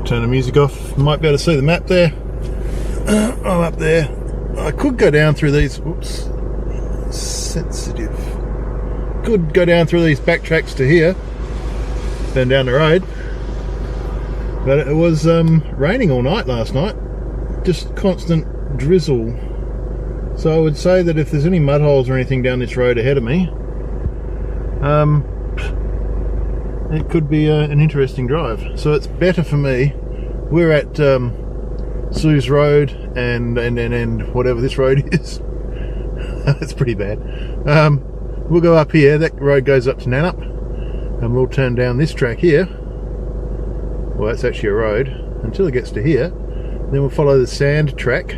turn the music off. You might be able to see the map there. I'm up there. I could go down through these. Whoops. Sensitive. Could go down through these back tracks to here. Then down the road. But it was raining all night last night. Just constant drizzle. So I would say that if there's any mud holes or anything down this road ahead of me, it could be an interesting drive. So it's better for me. We're at Sue's Road and whatever this road is. It's pretty bad. We'll go up here. That road goes up to Milyeannup, and we'll turn down this track here. Well, that's actually a road until it gets to here. Then we'll follow the sand track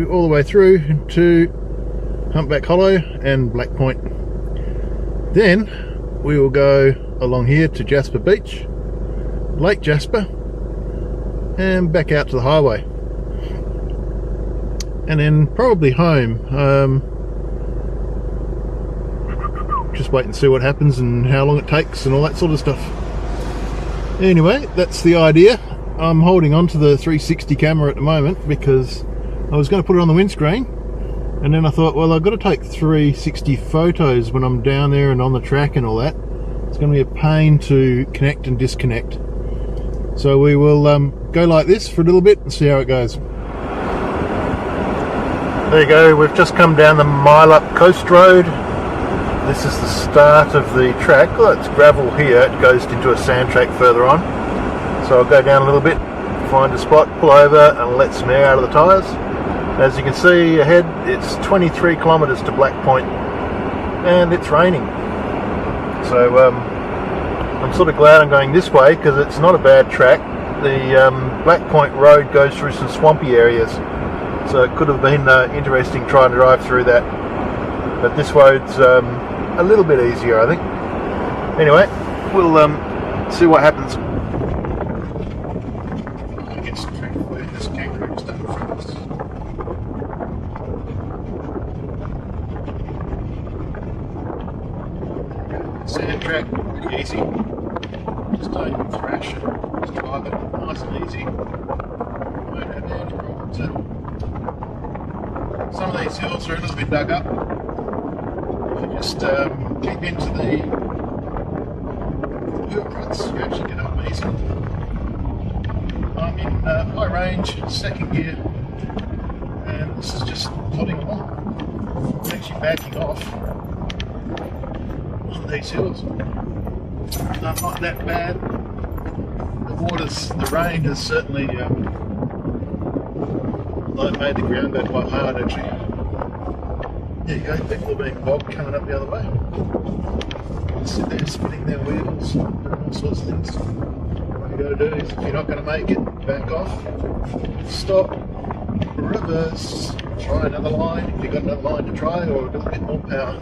all the way through to Humpback Hollow and Black Point. Then we will go along here to Jasper Beach, Lake Jasper, and back out to the highway. And then probably home. Just wait and see what happens and how long it takes and all that sort of stuff. Anyway, that's the idea. I'm holding on to the 360 camera at the moment because I was going to put it on the windscreen, and then I thought, well, I've got to take 360 photos when I'm down there and on the track and all that. It's going to be a pain to connect and disconnect. So we will go like this for a little bit and see how it goes. There you go, we've just come down the Milyeannup Coast Road. This is the start of the track. Well, it's gravel here, it goes into a sand track further on. So I'll go down a little bit, find a spot, pull over and let some air out of the tyres. As you can see ahead, it's 23 kilometres to Black Point, and it's raining. So I'm sort of glad I'm going this way because it's not a bad track. The Black Point Road goes through some swampy areas, so it could have been interesting trying to drive through that. But this road's a little bit easier, I think. Anyway, we'll see what happens. I'll get some track away. This kangaroo stuff first. Sand track, pretty easy. Just don't thrash it. Just drive it nice and easy. Won't have any problems at all. Some of these hills are a little bit dug up. If you just keep into the wheel ruts, you actually get up easy. I'm in high range, second gear, and this is just plodding along. I'm actually backing off on these hills. Not that bad. The rain has certainly made the ground go quite hard actually. There you go, people are being bogged coming up the other way. Sit there spinning their wheels, doing all sorts of things. What you got to do is, if you're not going to make it, back off, stop, reverse, try another line if you've got another line to try, or a little bit more power.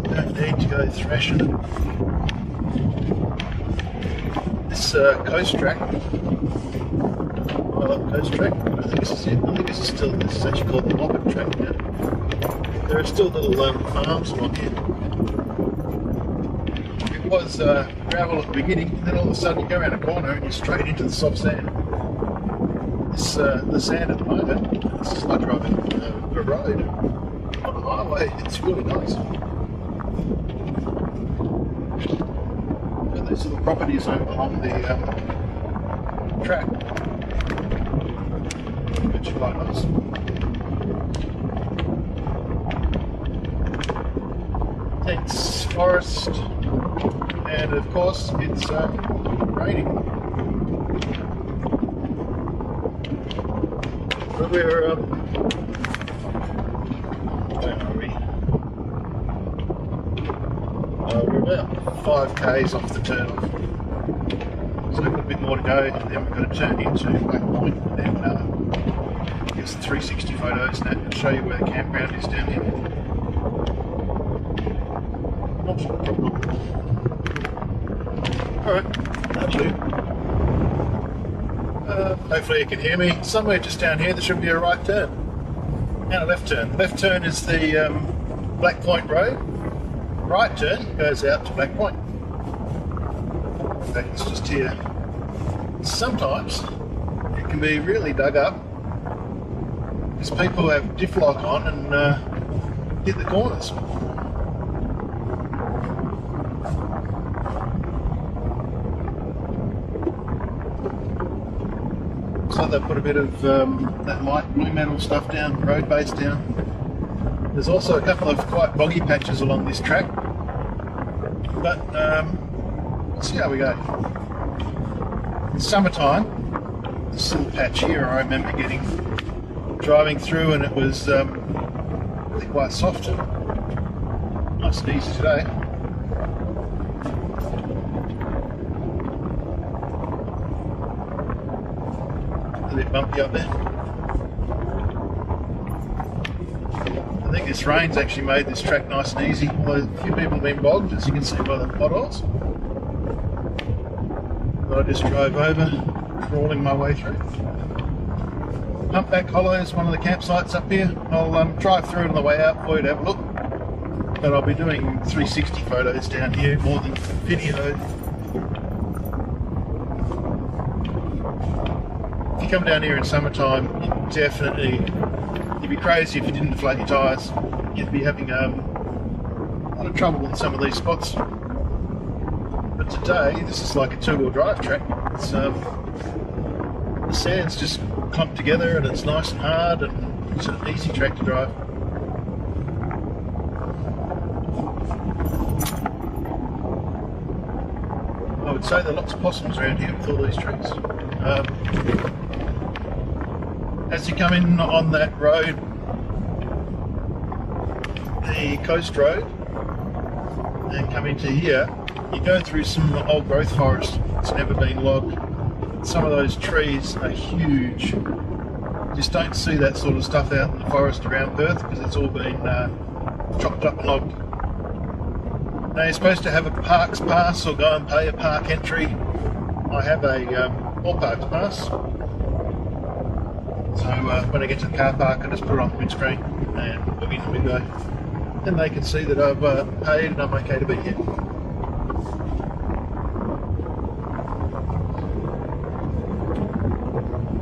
You don't need to go thrashing it. This coast track, Milyeannup Coast track, I think this is it. I think this is actually called the Moppet track now. There are still little farms along here. It was gravel at the beginning, then all of a sudden you go around a corner and you're straight into the soft sand. This, the sand at the moment, this is like driving a road on the highway. It's really nice. Got these little properties along the track, which are quite nice. Dense forest, and of course it's raining. But we're where are we? We're about 5 k's off the turn off, so we've got a bit more to go, and then we've got to turn into Black Point, and then get some 360 photos and show you where the campground is down here. Not a problem. Alright, that'll do. Hopefully you can hear me. Somewhere just down here there should be a right turn and a left turn. Left turn is the Black Point Road. Right turn goes out to Black Point. In fact, it's just here. Sometimes it can be really dug up because people have diff lock on and hit the corners. So they put a bit of that light blue metal stuff down, road base down. There's also a couple of quite boggy patches along this track, but we'll see how we go. In summertime, this little patch here I remember driving through, and it was really quite soft. Nice and easy today. A bit bumpy up there. I think this rain's actually made this track nice and easy, although a few people have been bogged, as you can see by the potholes. But I just drove over, crawling my way through. Humpback Hollow is one of the campsites up here. I'll drive through it on the way out for you to have a look. But I'll be doing 360 photos down here more than video. If you come down here in summertime, you'd be crazy if you didn't deflate your tyres. You'd be having a lot of trouble in some of these spots. But today, this is like a two-wheel drive track. It's, the sand's just clumped together and it's nice and hard, and it's an easy track to drive. I would say there are lots of possums around here with all these trees. As you come in on that road, the coast road, and come into here, you go through some old growth forest. It's never been logged. Some of those trees are huge. You just don't see that sort of stuff out in the forest around Perth because it's all been chopped up and logged. Now you're supposed to have a parks pass or go and pay a park entry. I have a all parks pass. So when I get to the car park, I just put it on the windscreen and look in the window. Then they can see that I've paid and I'm okay to be here.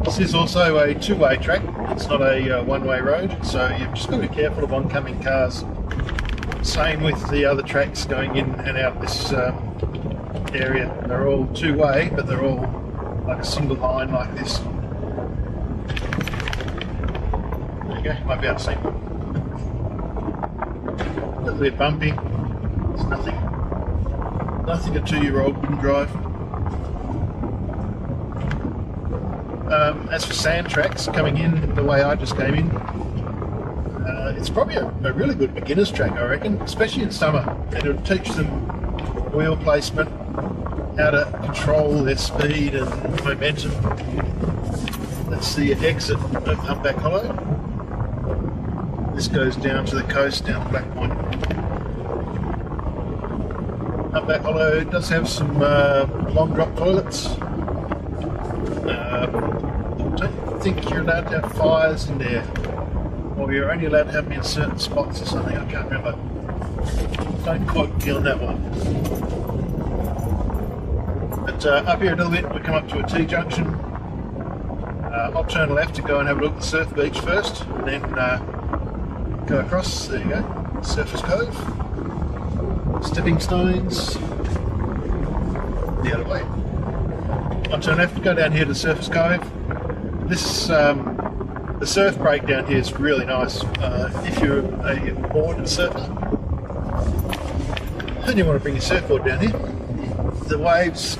This is also a two-way track. It's not a one-way road, so you've just got to be careful of oncoming cars. Same with the other tracks going in and out this area. They're all two-way, but they're all like a single line like this. There you go, might be able to see. A little bit bumpy. It's nothing a 2-year-old wouldn't drive. As for sand tracks coming in the way I just came in, it's probably a really good beginner's track, I reckon, especially in summer. It'll teach them wheel placement, how to control their speed and momentum. That's the exit of Humpback Hollow. This goes down to the coast, down to Black Point. Humpback Hollow does have some long drop toilets. I don't think you're allowed to have fires in there, or you're only allowed to have them in certain spots or something. I can't remember. Don't quote me on that one. But up here a little bit, we come up to a T-junction. I'll turn left to go and have a look at the surf beach first, and then go across. There you go, Surfers Cove, stepping stones, the other way. I'll turn left to go down here to Surfers Cove. This the surf break down here is really nice. If you're a board surfer and you want to bring your surfboard down here, the waves,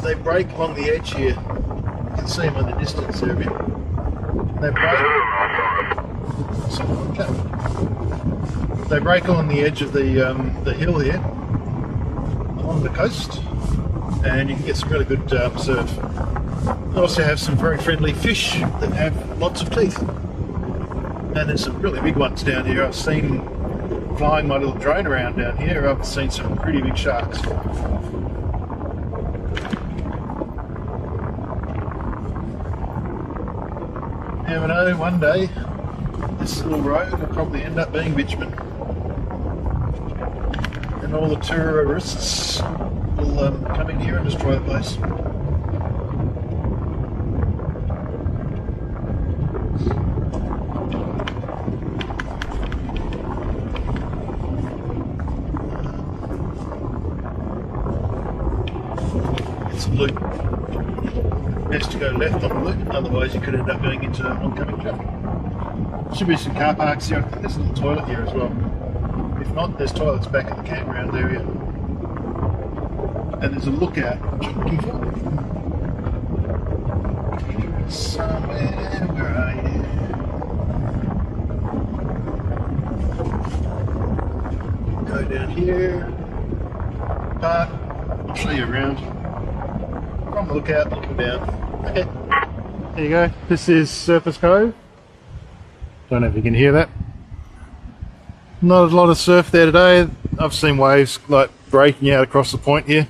they break along the edge here. You can see them in the distance there a bit. They break along the edge of the hill here, along the coast, and you can get some really good surf. They also have some very friendly fish that have lots of teeth. And there's some really big ones down here. I've seen, flying my little drone around down here, I've seen some pretty big sharks. You never know, one day this little road will probably end up being bitumen. And all the tourists will come in here and destroy the place. It's a loop. It has to go left on the loop, otherwise you could end up going into oncoming traffic. Should be some car parks here. I think there's a little toilet here as well. If not, there's toilets back at the campground area. And there's a lookout, which I'm looking for. Somewhere, where are you? Go down here. Park. I'll show you around. From the lookout, looking down. Okay. There you go. This is Surfers Cove. Don't know if you can hear that. Not a lot of surf there today. I've seen waves like breaking out across the point here.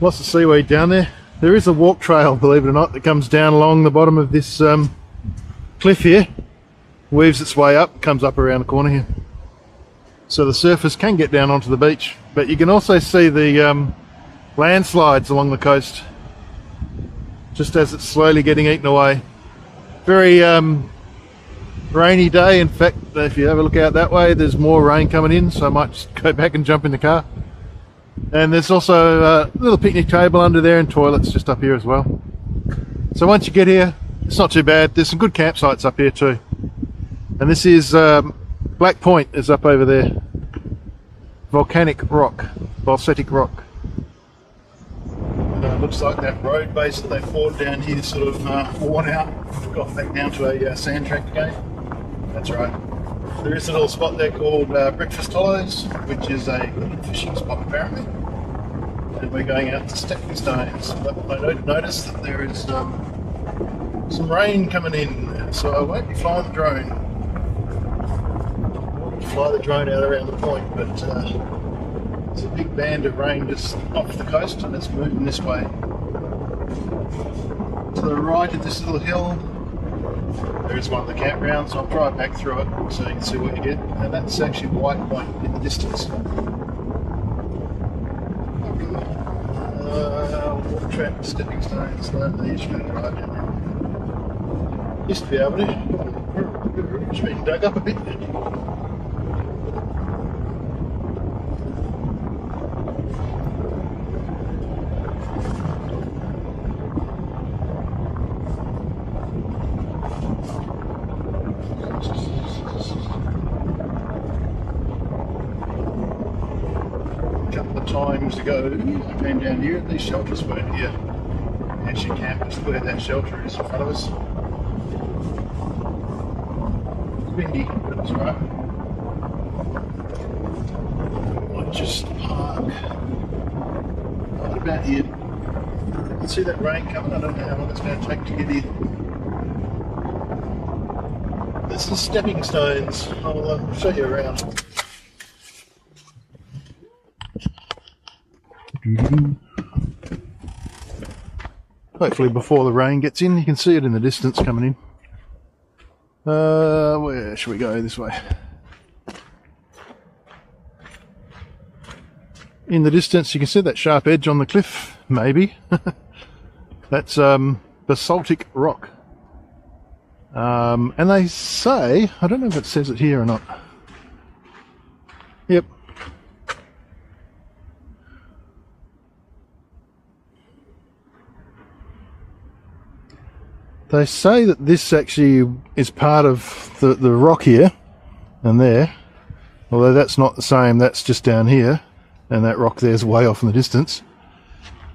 Lots of seaweed down there. There is a walk trail, believe it or not, that comes down along the bottom of this cliff here. Weaves its way up, comes up around the corner here. So the surfers can get down onto the beach. But you can also see the landslides along the coast, just as it's slowly getting eaten away. Very rainy day. In fact, if you have a look out that way, there's more rain coming in, so I might just go back and jump in the car. And there's also a little picnic table under there and toilets just up here as well. So once you get here, it's not too bad. There's some good campsites up here too. And this is Black Point is up over there. Volcanic rock, basaltic rock. Looks like that road base that they poured down here is sort of worn out. Got back down to a sand track again. That's right. There is a little spot there called Breakfast Hollows, which is a fishing spot apparently. And we're going out to Stepping Stones. But I noticed that there is some rain coming in, so I won't be flying the drone. I'll fly the drone out around the point, but there's a big band of rain just off the coast and it's moving this way. To the right of this little hill, there is one of the campgrounds. I'll drive back through it so you can see what you get. And that's actually White Point in the distance. Water trap, Stepping Stones, there you should be able to drive down there. Used to be able to. It's been dug up a bit. Times ago, I came down here and these shelters weren't here. Actually camped just where that shelter is in front of us. It's windy, but it's alright. I might just park right about here. You can see that rain coming. I don't know how long it's going to take to get here. This is Stepping Stones. I'll show you around. Hopefully before the rain gets in, you can see it in the distance coming in. Where should we go? This way. In the distance you can see that sharp edge on the cliff, maybe. That's basaltic rock. And they say, I don't know if it says it here or not. Yep. They say that this actually is part of the rock here and there, although that's not the same, that's just down here, and that rock there's way off in the distance.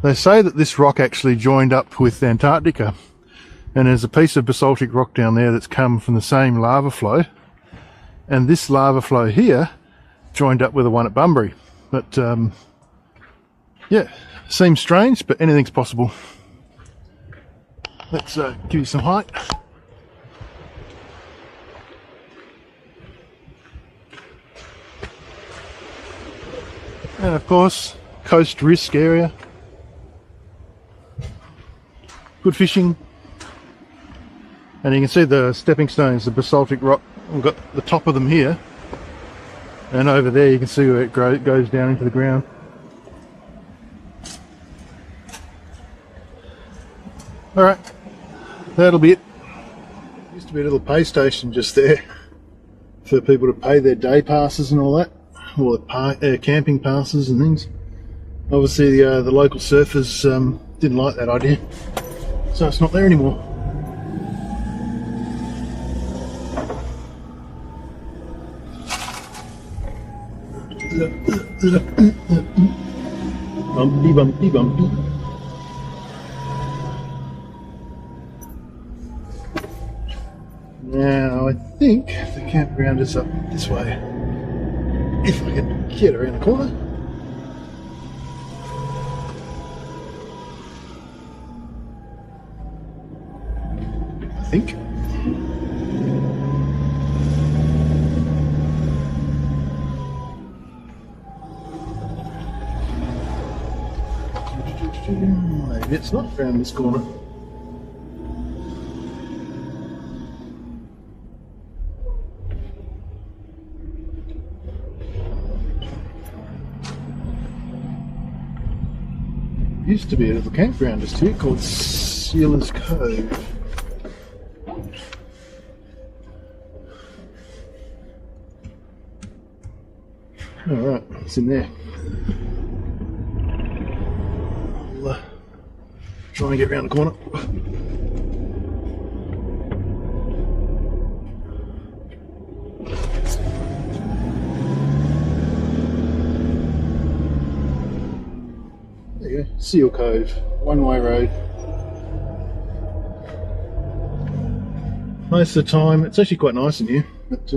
They say that this rock actually joined up with Antarctica, and there's a piece of basaltic rock down there that's come from the same lava flow, and this lava flow here joined up with the one at Bunbury. But yeah, seems strange, but anything's possible. Let's give you some height. And of course, coast risk area. Good fishing. And you can see the stepping stones, the basaltic rock. We've got the top of them here. And over there you can see where it goes down into the ground. Alright, that'll be it. Used to be a little pay station just there for people to pay their day passes and all that, or camping passes and things. Obviously the local surfers didn't like that idea, so it's not there anymore. Bumpy, bumpy, bumpy. Now I think the campground is up this way. If I can get around the corner. I think. Maybe it's not around this corner. Used to be a little campground just here called Sealer's Cove. Alright, it's in there. I'll try and get around the corner. There you go, Seal Cove, one-way road. Most of the time, it's actually quite nice in here, but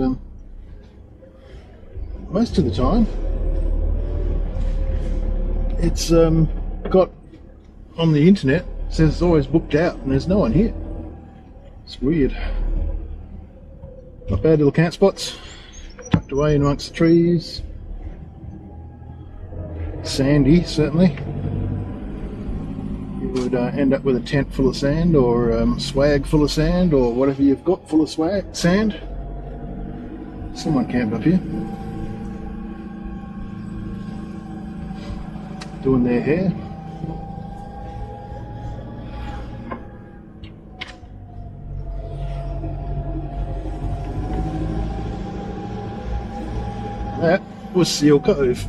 most of the time it's got on the internet, it says it's always booked out and there's no one here. It's weird. Not bad little camp spots, tucked away in amongst the trees. Sandy, certainly. You would end up with a tent full of sand, or swag full of sand, or whatever you've got full of sand. Someone camped up here, doing their hair. That was Seal Cove.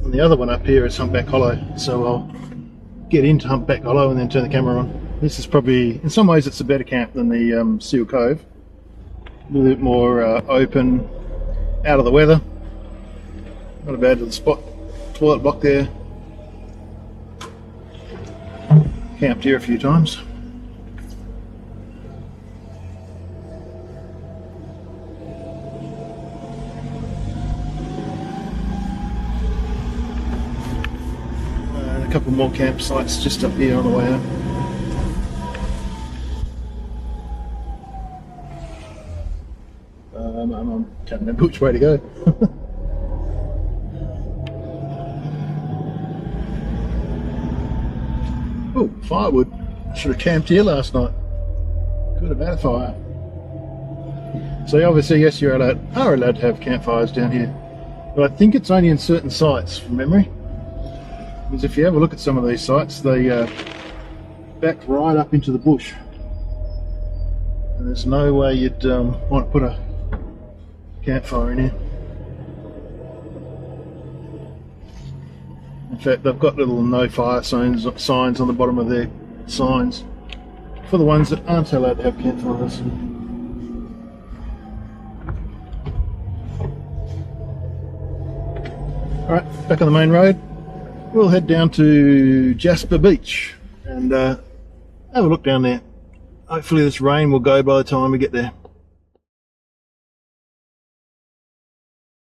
And the other one up here is Humpback Hollow, so I'll get into Humpback Hollow and then turn the camera on. This is probably, in some ways it's a better camp than the Seal Cove. A little bit more open, out of the weather. Not a bad little spot. Toilet block there. Camped here a few times. A couple more campsites just up here on the way out. I can't remember which way to go. Oh, firewood. Should have camped here last night. Could have had a fire. So obviously, yes, you are allowed to have campfires down here. But I think it's only in certain sites, from memory. Because if you have a look at some of these sites, they back right up into the bush. And there's no way you'd want to put a campfire in here. In fact, they've got little no fire signs on the bottom of their signs for the ones that aren't allowed to have campfires. Alright, back on the main road. We'll head down to Jasper Beach and have a look down there. Hopefully this rain will go by the time we get there.